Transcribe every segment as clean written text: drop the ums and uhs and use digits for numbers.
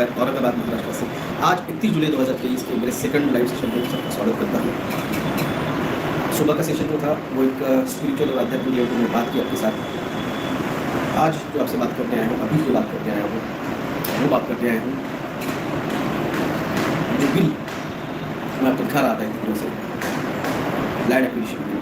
नमस्कार, औरंगाबाद महाराष्ट्र से आज 31 जुलाई 2023 के मेरे सेकंड लाइव सेशन में सबका स्वागत करता हूँ। सुबह का सेशन जो था वो एक स्पिरिचुअल और आध्यात्मिक लेवल में बात की आपके साथ। आज जो आपसे बात करने आया हूँ, अभी जो बात करने आया हूँ वो बात करने आया हूँ जो बिल मैं आपको दिखा रहा था एक तरह से लैंड एक्विजिशन बिल।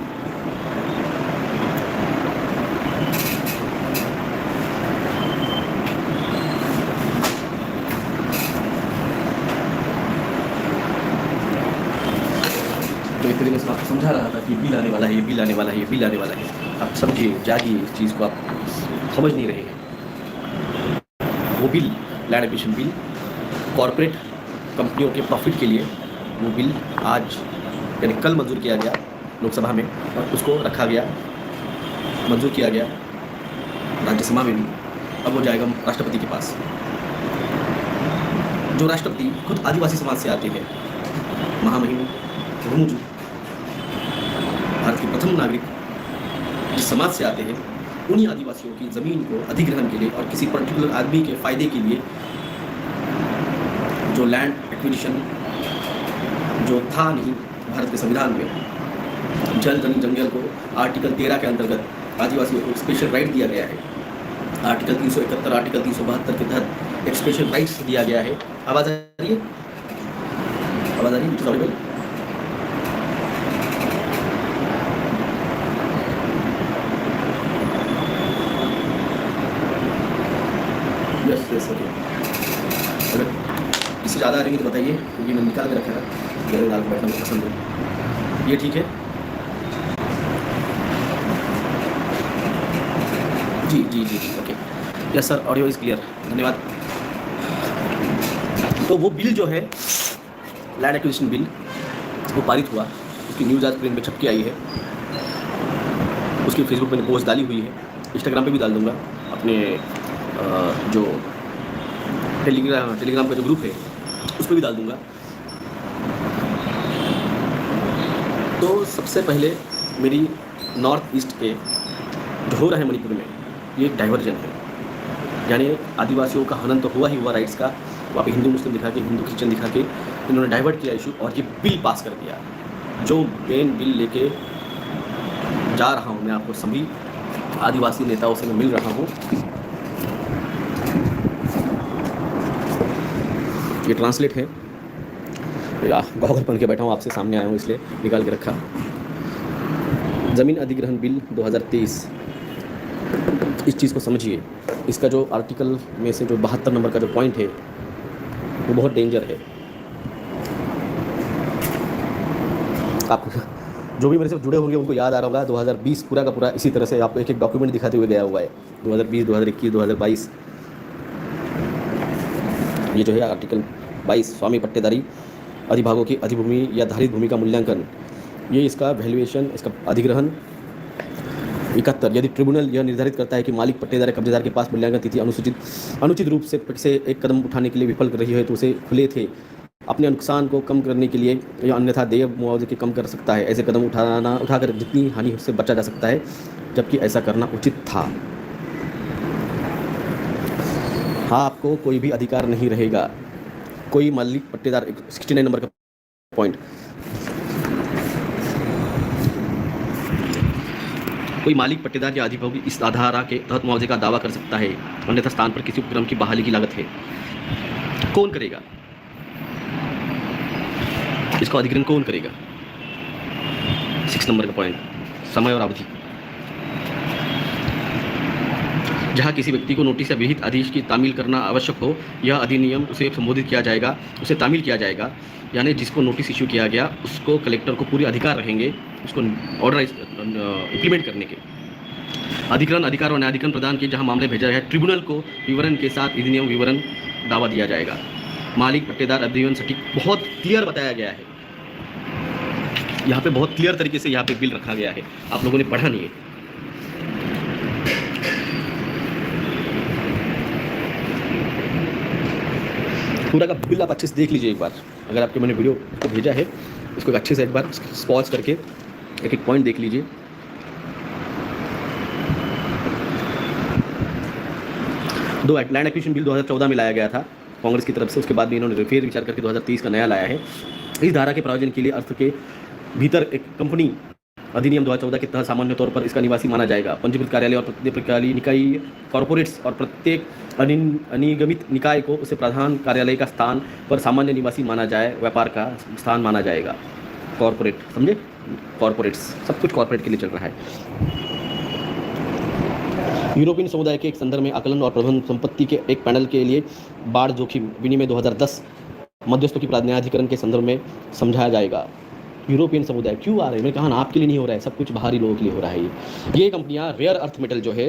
तो एक तरीके से आपको समझा रहा था कि बिल आने वाला है, ये बिल आने वाला है, ये बिल आने वाला है। आप समझिए, जागिए, इस चीज़ को आप समझ नहीं रहे हैं। वो bill, land acquisition bill, corporate कंपनियों के प्रॉफिट के लिए वो बिल आज यानी कल मंजूर किया गया लोकसभा में और उसको रखा गया, मंजूर किया गया राज्यसभा में भी। अब वो जाएगा राष्ट्रपति के पास। जो राष्ट्रपति खुद आदिवासी समाज से आते हैं, महामहिम मुर्मू जी, भारत के प्रथम नागरिक जिस समाज से आते हैं, उन्हीं आदिवासियों की ज़मीन को अधिग्रहण के लिए और किसी पर्टिकुलर आदमी के फ़ायदे के लिए जो लैंड एक्विजिशन जो था नहीं भारत के संविधान में, जल जंगल को आर्टिकल 13 के अंतर्गत आदिवासियों को स्पेशल राइट दिया गया है। आर्टिकल 371, आर्टिकल 372 के तहत एक स्पेशल राइट्स दिया गया है। आवाज़ आ रही है? आवाज़ आ रही है? सॉरी भाई। यस अगर इससे ज़्यादा आ रही है तो बताइए, क्योंकि मैं निकाल के रखा था, गले डाल के बैठना मुझे पसंद है। ये ठीक है? जी जी जी जी okay. Yes sir, audio is clear, धन्यवाद। तो वो बिल जो है लैंड एक्विजिशन बिल, वो पारित हुआ। उसकी न्यूज़ आज प्रिंट में छप के आई है। उसकी फेसबुक मैंने पोस्ट डाली हुई है, इंस्टाग्राम पे भी डाल दूँगा। अपने जो टेलीग्राम का जो ग्रुप है उस पर भी डाल दूँगा। तो सबसे पहले मेरी नॉर्थ ईस्ट के जो हो रहा है मणिपुर में, ये एक डाइवर्जन है। यानी आदिवासियों का हनन तो हुआ ही हुआ राइट्स का, वहाँ पे हिंदू मुस्लिम दिखा के, हिंदू क्रिश्चियन दिखा के इन्होंने डाइवर्ट किया इशू और ये बिल पास कर दिया। जो मेन बिल लेके जा रहा हूँ मैं, आपको सभी आदिवासी नेताओं से मैं मिल रहा हूँ। ये ट्रांसलेट है, गॉगल पहन के बैठा हूँ, आपसे सामने आया हूँ इसलिए निकाल के रखा। ज़मीन अधिग्रहण बिल 2023, इस चीज़ को समझिए। इसका जो आर्टिकल में से जो 72 नंबर का जो पॉइंट है वो बहुत डेंजर है। आप जो भी मेरे से जुड़े होंगे उनको याद आ रहा होगा, 2020 पूरा का पूरा इसी तरह से आपको एक एक डॉक्यूमेंट दिखाते हुए गया हुआ है। 2020, 2021, 2022। ये जो है आर्टिकल 22, स्वामी पट्टेदारी अधिभागों की अधिभूमि या धारित भूमि का मूल्यांकन, ये इसका वैल्यूएशन, इसका अधिग्रहण। 71, यदि ट्रिब्यूनल यह निर्धारित करता है कि मालिक पट्टेदार कब्जेदार के पास मूल्यांकन तिथि अनुचित रूप से एक कदम उठाने के लिए विफल रही है तो उसे खुले थे अपने नुकसान को कम करने के लिए या अन्यथा देय मुआवजे के कम कर सकता है। ऐसे कदम उठाकर जितनी हानि से बचा जा सकता है, जबकि ऐसा करना उचित था। हाँ, आपको कोई भी अधिकार नहीं रहेगा। कोई मालिक पट्टेदार, 69 नंबर का पॉइंट, कोई मालिक पट्टेदार या अधिभोगी इस धारा के तहत मुआवजे का दावा कर सकता है, अन्यथा स्थान पर किसी उपक्रम की बहाली की लागत है। कौन करेगा इसको? अधिग्रहण कौन करेगा? 6 नंबर का पॉइंट, समय और अवधि। जहाँ किसी व्यक्ति को नोटिस या विहित आदेश की तामील करना आवश्यक हो, यह अधिनियम उसे संबोधित किया जाएगा, उसे तामील किया जाएगा। यानी जिसको नोटिस इशू किया गया उसको कलेक्टर को पूरे अधिकार रहेंगे उसको ऑर्डर इम्प्लीमेंट करने के। अधिग्रहण अधिकार और न्यायाधिकरण प्रदान किए जहाँ मामले भेजा है, ट्रिब्यूनल को विवरण के साथ अधिनियम विवरण दावा दिया जाएगा। मालिक पट्टेदार अधिनियम सटीक बहुत क्लियर बताया गया है। यहाँ पे बहुत क्लियर तरीके से यहाँ पे बिल रखा गया है, आप लोगों ने पढ़ा नहीं है। पूरा का बिल आप अच्छे से देख लीजिए एक बार। अगर आपके मैंने वीडियो को भेजा है, इसको अच्छे से एक बार पॉज करके एक एक पॉइंट देख लीजिए। दो लैंड एक्विजिशन बिल 2014 में लाया गया था, कांग्रेस की तरफ से। उसके बाद भी इन्होंने फिर विचार करके 2023 का नया लाया है। इस धारा के प्रावधान के लिए अर्थ के भीतर एक कंपनी अधिनियम 2014 के तहत सामान्य तौर पर इसका निवासी माना जाएगा। पंजीकृत कार्यालय और प्रत्येक प्रकार निकाय कॉर्पोरेट्स और प्रत्येक अनिगमित निकाय को उसे प्रधान कार्यालय का स्थान पर सामान्य निवासी माना जाए, व्यापार का स्थान माना जाएगा। कॉर्पोरेट, समझे, कॉर्पोरेट्स, सब कुछ कॉर्पोरेट के लिए चल रहा है। यूरोपियन समुदाय के एक संदर्भ में आकलन और प्रबंधन संपत्ति के एक पैनल के लिए बाढ़ जोखिम विनिमय 2010 मध्यस्थों की प्राधिकरण के संदर्भ में समझाया जाएगा। यूरोपियन समुदाय क्यों आ रहे हैं? मैंने कहा ना, आपके लिए नहीं हो रहा है, सब कुछ बाहरी लोगों के लिए हो रहा है। ये कंपनियां रेयर अर्थ मेटल जो है,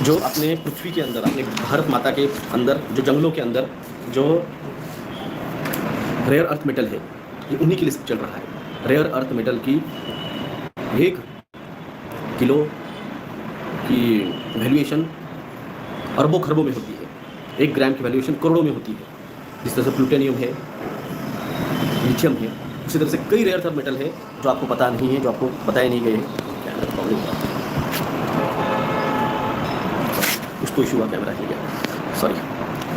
जो अपने पृथ्वी के अंदर, अपने भारत माता के अंदर, जो जंगलों के अंदर जो रेयर अर्थ मेटल है, ये उन्हीं के लिए चल रहा है। रेयर अर्थ मेटल की 1 किलो की वैल्यूएशन अरबों खरबों में होती है, 1 ग्राम की वैल्यूएशन करोड़ों में होती है। जिस तरह से प्लूटोनियम है, लिथियम है, उसी तरह से कई रेयर अर्थ मेटल है जो आपको पता नहीं है, जो आपको बताए नहीं गए हैं। उसको इशू हुआ, कैमरा हिल गया, सॉरी।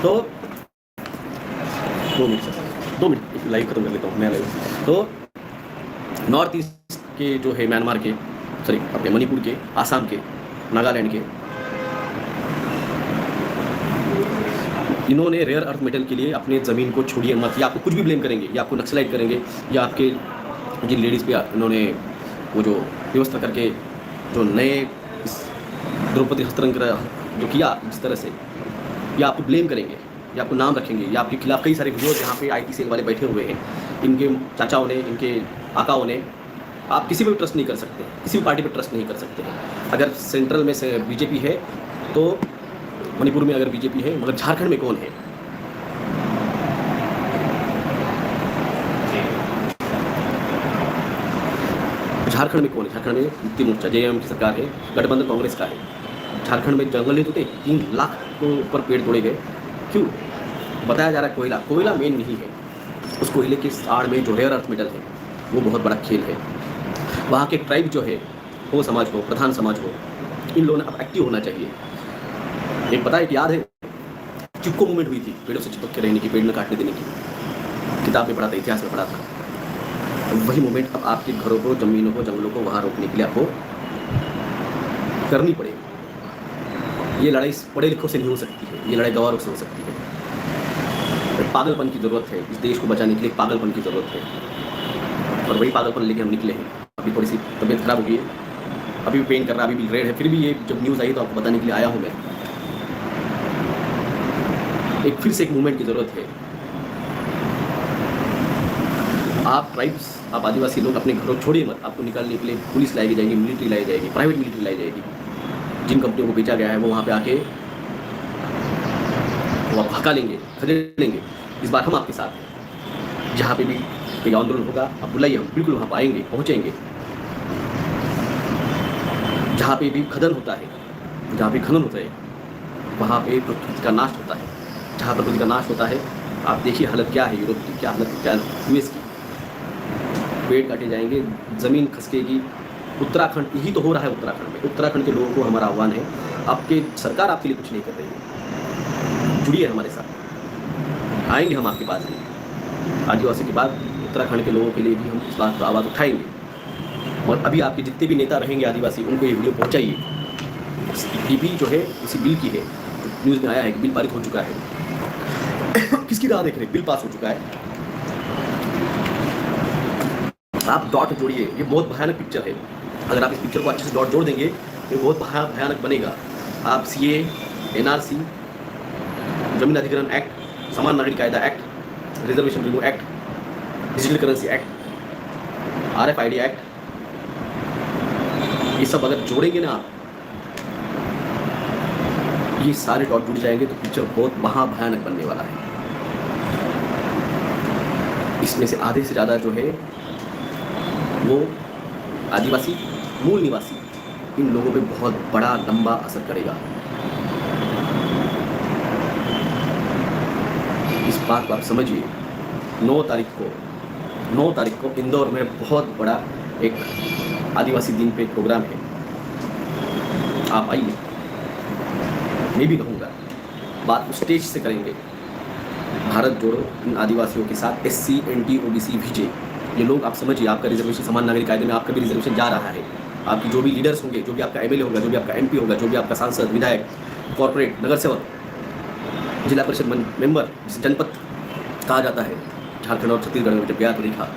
तो 2 मिनट लाइव खत्म कर लेता हूँ, नया लाइव। तो नॉर्थ ईस्ट के जो है, म्यांमार के, सॉरी अपने मणिपुर के, आसाम के, नागालैंड के, इन्होंने रेयर अर्थ मेटल के लिए अपने ज़मीन को छोड़िए मत, या आपको कुछ भी ब्लेम करेंगे, या आपको नक्सलाइट करेंगे, या आपके जिन लेडीज़ पे इन्होंने वो जो व्यवस्था करके जो नए इस द्रौपदी हस्तरंग जो किया जिस तरह से, या आपको ब्लेम करेंगे, या आपको नाम रखेंगे, या आपके खिलाफ कई सारे वीडियोज़ यहाँ पे IT सेल वाले बैठे हुए हैं, इनके चाचाओं ने, इनके आकाओं ने। आप किसी पर भी ट्रस्ट नहीं कर सकते, किसी भी पार्टी पर ट्रस्ट नहीं कर सकते हैं। अगर सेंट्रल में से बीजेपी है तो मणिपुर में अगर बीजेपी है, मगर झारखंड में कौन है? झारखंड में कौन है? झारखंड में मुक्ति मोर्चा, JM की सरकार है, गठबंधन कांग्रेस का है। झारखंड में जंगल नहीं टूटे, 3 लाख को ऊपर पेड़ तोड़े गए। क्यों? बताया जा रहा है कोयला मेन नहीं है। उस कोयले के आड़ में जो रेयर अर्थ मेटल है, वो बहुत बड़ा खेल है। वहाँ के ट्राइब जो है, वो समाज हो, प्रधान समाज हो, इन लोगों ने अब एक्टिव होना चाहिए। एक पता है कि याद है, चिपको मूवमेंट हुई थी, पेड़ों से चिपक के रहने की, पेड़ न काटने देने की, किताब में पढ़ा था, इतिहास में पढ़ा था। वही मूवमेंट अब आपके घरों को, जमीनों को, जंगलों को वहाँ रोकने के लिए आपको करनी पड़ेगी। ये लड़ाई पढ़े लिखों से नहीं हो सकती है, ये लड़ाई गवारों से हो सकती है। पागलपन की ज़रूरत है, इस देश को बचाने के लिए पागलपन की ज़रूरत है, और वही पागलपन लेके हम निकले हैं। अभी थोड़ी सी तबीयत खराब हो गई है, अभी भी पेन कर रहा है, अभी भी रेड है, फिर भी ये जब न्यूज़ आई तो आपको बताने के लिए आया हूँ मैं। एक फिर से एक मूवमेंट की ज़रूरत है। आप ट्राइब्स, आप आदिवासी लोग अपने घरों छोड़िए मत। आपको निकालने के लिए पुलिस लाई जाएगी, मिलिट्री लाई जाएगी, प्राइवेट मिलिट्री लाई जाएगी। जिन कंपनियों को बेचा गया है वो वहाँ पे आके वो आप हका लेंगे, खदेड़ेंगे। इस बार हम आपके साथ हैं। जहाँ पे भी कोई आंदोलन होगा आप बुलाइए, हम बिल्कुल वहाँ आएंगे, पहुँचेंगे। जहाँ पे भी खनन होता है, जहाँ पे खनन होता है, वहाँ पे प्रकृति का नाश होता है। जहाँ प्रकृति का नाश होता है, आप देखिए हालत क्या है यूरोप की, क्या हालत, क्या US की। पेड़ काटे जाएंगे, ज़मीन खसकेगी। उत्तराखंड, यही तो हो रहा है उत्तराखंड में। उत्तराखंड के लोगों को हमारा आह्वान है, आपके सरकार आपके लिए कुछ नहीं कर रही है, जुड़िए हमारे साथ, आएंगे हम आपके पास ही। आदिवासी के बाद उत्तराखंड के लोगों के लिए भी हम इस बात पर आवाज़ उठाएंगे। और अभी आपके जितने भी नेता रहेंगे आदिवासी, उनको ये वीडियो पहुँचाइए। ये बिल जो है इसी बिल की है, जो न्यूज़ में आया है कि बिल पारित हो चुका है। किसकी राह देख रहे हैं? बिल पास हो चुका है। आप डॉट जोड़िए, ये बहुत भयानक पिक्चर है। अगर आप इस पिक्चर को अच्छे से डॉट जोड़ देंगे तो ये बहुत भयानक बनेगा। आप CA, NRC, जमीन अधिग्रहण एक्ट, समान नागरिक कायदा act, reservation review act, digital currency act, RFID act, ये सब अगर जोड़ेंगे ना आप, ये सारे डॉट जुड़ जाएंगे तो पिक्चर बहुत भयानक बनने वाला है। इसमें से आधे से ज़्यादा जो है वो आदिवासी, मूल निवासी, इन लोगों पे बहुत बड़ा लंबा असर करेगा। इस बात को आप समझिए। 9 तारीख को इंदौर में बहुत बड़ा एक आदिवासी दिन पे प्रोग्राम है। आप आइए, मैं भी कहूँगा बात स्टेज से करेंगे। भारत जोड़ो इन आदिवासियों के साथ, SC NT OBC VJ, ये लोग आप समझिए, आपका रिजर्वेशन समान नागरिक कायदे में आपका भी रिजर्वेशन जा रहा है। आपकी जो भी लीडर्स होंगे, जो भी आपका MLA होगा, जो भी आपका MP होगा, जो भी आपका सांसद, विधायक, कॉर्पोरेट, नगर सेवक, जिला परिषद मेंबर, जिसे जनपद कहा जाता है झारखंड और छत्तीसगढ़ में, जब गया तो देखा,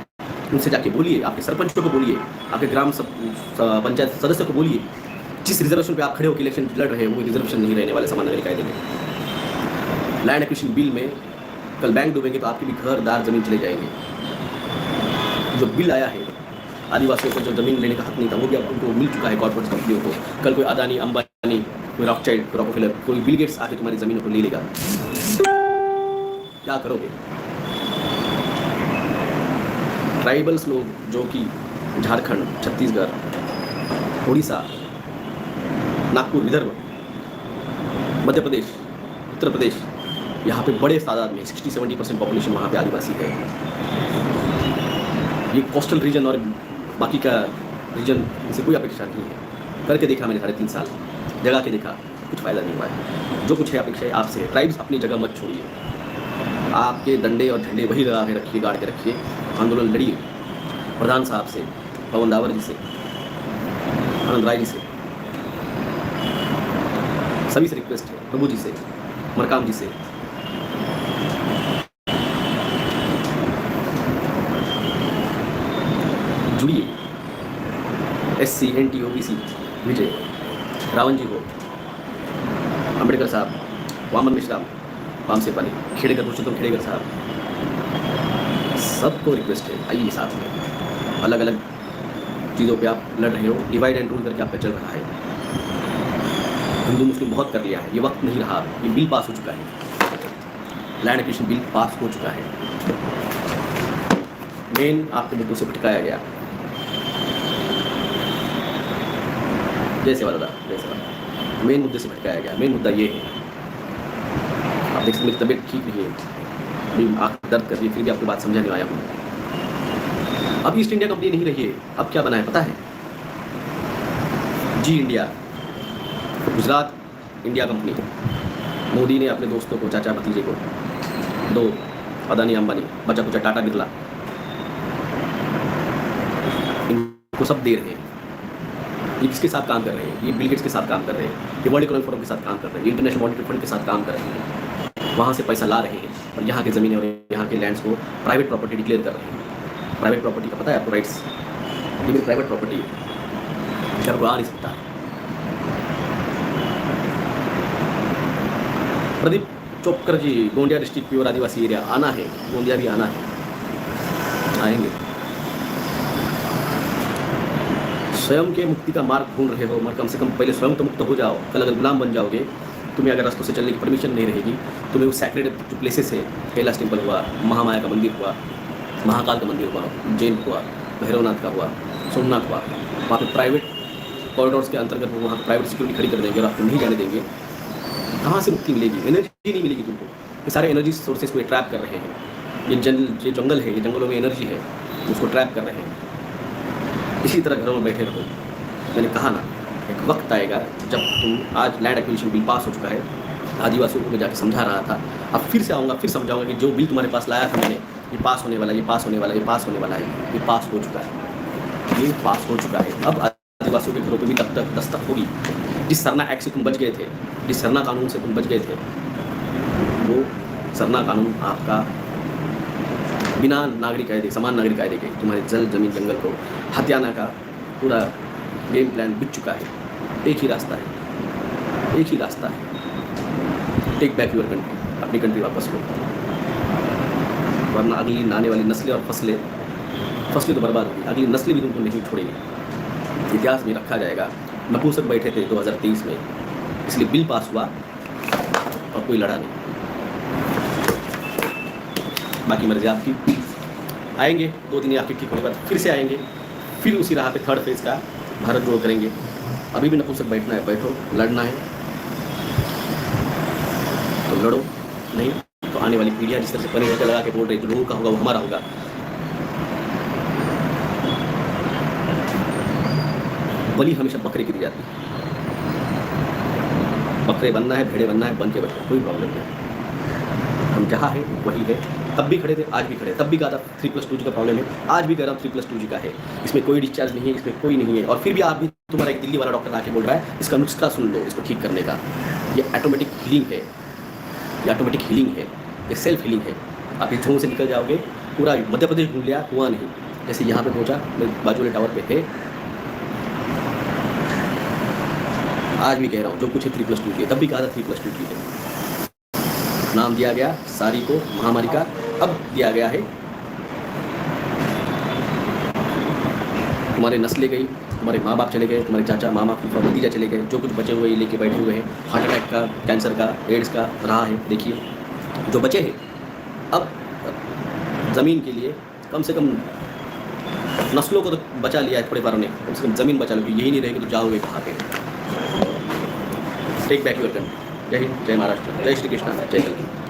उनसे जाके बोलिए, आपके सरपंचों को बोलिए, आपके ग्राम पंचायत सदस्य को बोलिए, जिस रिजर्वेशन पे आप खड़े होकर इलेक्शन लड़ रहे हैं वो रिजर्वेशन नहीं रहने वाले समान नागरिक कायदे में। लैंड एक्विजिशन बिल में कल बैंक डूबेंगे तो आपके भी घर दार जमीन चले जाएंगे। जो बिल आया है आदिवासियों को जो जमीन लेने का हक नहीं था वो भी अब उनको मिल चुका है, कॉर्पोरेट कंपनियों को। कल कोई अदानी, अंबानी, कोई रॉकचाइल्ड, रॉकफेलर, कोई बिल गेट्स आके तुम्हारी जमीनों को ले लेगा, क्या करोगे? ट्राइबल्स लोग जो कि झारखंड, छत्तीसगढ़, उड़ीसा, नागपुर, विदर्भ, मध्य प्रदेश, उत्तर प्रदेश, यहाँ पे बड़े तादाद में 60-70% पॉपुलेशन वहाँ पे आदिवासी है। ये कोस्टल रीजन और बाकी का रीजन इसे कोई अपेक्षा नहीं है। करके देखा मैंने 3.5 साल, जगा के देखा, कुछ फ़ायदा नहीं हुआ है। जो कुछ है अपेक्षा है आपसे। ट्राइब्स अपनी जगह मत छोड़िए, आपके डंडे और झंडे वही लगा के रखिए, गाड़ के रखिए, आंदोलन लड़िए प्रधान साहब से, पवन दावर जी से, आनंद राय जी से, सभी से रिक्वेस्ट है, प्रभु जी से, मरकाम जी से। जुड़िए, SC NT OBC विजय, रावण जी को, अम्बेडकर साहब, वामन मिश्रा, पामसेपाली, खेड़ेकर, पुरुषोत्तम खेड़ेकर साहब, सबको रिक्वेस्ट है, आइए साथ में। अलग अलग चीज़ों पे आप लड़ रहे हो, डिवाइड एंड रूल करके आपका चल रहा है। हिंदू मुस्लिम बहुत कर लिया है, ये वक्त नहीं रहा। ये बिल पास हो चुका है, लैंड एक्विजिशन बिल पास हो चुका है। मेन आपके मुद्दों से भटकाया गया। जय सेवा दादा, जय सेवा। मेन मुद्दे से भटकाया गया। मेन मुद्दा ये है, आप देख सकते मेरी तबीयत ठीक नहीं है, मेरी आँख दर्द कर रही है, फिर भी आपको बात समझाने आया हूँ। अब ईस्ट इंडिया कंपनी नहीं रही है, अब क्या बना है पता है? जी India, Gujarat India company. Modi ने अपने दोस्तों को, चाचा भतीजे को, 2 अदानी अंबानी, बचा कुचा टाटा बिरला, इनको सब दे रहे हैं। ये किसके साथ काम कर रहे हैं? ये बिल गेट्स के साथ काम कर रहे हैं, ये वर्ल्ड इकोनॉमिक फोरम के साथ काम कर रहे हैं, इंटरनेशनल मॉनिटरी फंड के साथ काम कर रहे हैं। वहाँ से पैसा ला रहे हैं और यहाँ की ज़मीनें और यहाँ के लैंड्स को प्राइवेट प्रॉपर्टी डिक्लेयर कर रहे हैं। प्राइवेट प्रॉपर्टी का पता है आपको राइट्स? ये मेरी प्राइवेट प्रॉपर्टी है, क्या आ नहीं सकता। प्रदीप चोपकर जी, गोंदिया डिस्ट्रिक्ट प्योर आदिवासी एरिया, आना है, गोंदिया भी आना है, आएंगे। स्वयं के मुक्ति का मार्ग ढूंढ रहे हो, मगर कम से कम पहले स्वयं तो मुक्त हो जाओ। कल अगर गुलाम बन जाओगे, तुम्हें अगर रास्तों से चलने की परमिशन नहीं रहेगी, तुम्हें वो सैक्रेड जो प्लेसेस है, कैलाश टेम्पल हुआ, महामाया का मंदिर हुआ, महाकाल का मंदिर हुआ, जैन हुआ, भैरवनाथ का हुआ, सोमनाथ हुआ, वहाँ पे प्राइवेट कॉरिडोर्स के अंतर्गत वो वहाँ प्राइवेट सिक्योरिटी खड़ी कर देंगे और आपको नहीं जाने देंगे। कहाँ से मुक्ति मिलेगी? एनर्जी नहीं मिलेगी तुमको। ये सारे एनर्जी सोर्सेज को ट्रैप कर रहे हैं। ये जंगल है, ये जंगलों में एनर्जी है, उसको ट्रैप कर रहे हैं। इसी तरह घरों में बैठे रहो। मैंने कहा ना, एक वक्त आएगा जब तुम, आज लैंड एक्विजिशन बिल पास हो चुका है, आदिवासियों को मैं जाके समझा रहा था, अब फिर से आऊँगा, फिर समझाऊंगा कि जो बिल तुम्हारे पास लाया था मैंने, ये पास होने वाला है, ये पास होने वाला है, ये पास होने वाला है, ये पास हो चुका है, ये पास हो चुका है। अब आदिवासियों के घरों पर भी तब तक दस्तक होगी। जिस सरना एक्ट से तुम बच गए थे, जिस सरना कानून से तुम बच गए थे, वो सरना कानून आपका बिना नागरिक कायदे, समान नागरिक कायदे के तुम्हारे जल जमीन जंगल को हथियाना का पूरा गेम प्लान बिक चुका है। एक ही रास्ता है, एक ही रास्ता है, टेक बैक योर कंट्री, अपनी कंट्री वापस लो, वरना अगली आने वाली नस्लें और फसलें तो बर्बाद होगी, अगली नस्लें भी तुमको नहीं छोड़ेंगी। इतिहास में रखा जाएगा, नपुंसक बैठे थे 2023 में, इसलिए बिल पास हुआ और कोई लड़ा नहीं। बाकी मर्जी आपकी। आएंगे 2 दिन आपके ठीक होने के बाद फिर से आएंगे, फिर उसी राह पे थर्ड फेज का भारत जोड़ करेंगे। अभी भी नपुंसक बैठना है, बैठो, लड़ना है तो लड़ो, नहीं तो आने वाली पीढ़ियाँ जिस तरह से पनीर लगा के बोल रही, जो लोगों का होगा वो हमारा होगा। बलि हमेशा बकरे की दी जाती है। बकरे बनना है, भेड़े बनना है, बन के बैठो, कोई प्रॉब्लम नहीं। हम जहाँ है वही है। तब भी खड़े थे, आज भी खड़े, तब भी कहा था 3+2G का प्रॉब्लम है, आज भी कह रहा हूँ 3+2G का है। इसमें कोई डिस्चार्ज नहीं है, इसमें कोई नहीं है। और फिर भी आप भी, तुम्हारा एक दिल्ली वाला डॉक्टर आके बोल रहा है इसका नुस्खा सुन लो इसको ठीक करने का। ये ऑटोमेटिक हीलिंग है, ये ऑटोमेटिक हीलिंग है, ये सेल्फ हीलिंग है। आप इस से निकल जाओगे, पूरा मध्य प्रदेश घूम लिया, हुआ नहीं। जैसे यहाँ पे पहुँचा, मैं बाजू वाले टावर पे थे। आज भी कह रहा हूँ जो कुछ है 3+2G, तब भी कहा था 3+2G है। नाम दिया गया सारी को महामारी का, अब दिया गया है तुम्हारे नस्लें गई, तुम्हारे माँ बाप चले गए, तुम्हारे चाचा मामा फूफा भतीजा चले गए, जो कुछ बचे हुए लेके बैठे हुए हैं। हार्ट अटैक का, कैंसर का, एड्स का रहा है। देखिए जो बचे हैं, अब ज़मीन के लिए कम से कम नस्लों को तो बचा लिया है थोड़े बारों ने, कम से कम ज़मीन बचा लो। यही नहीं रहेगी तो जाओगे कहाँ पे। Take back your country. जय हिंद, जय महाराष्ट्र, जय श्री कृष्णा, जय कल।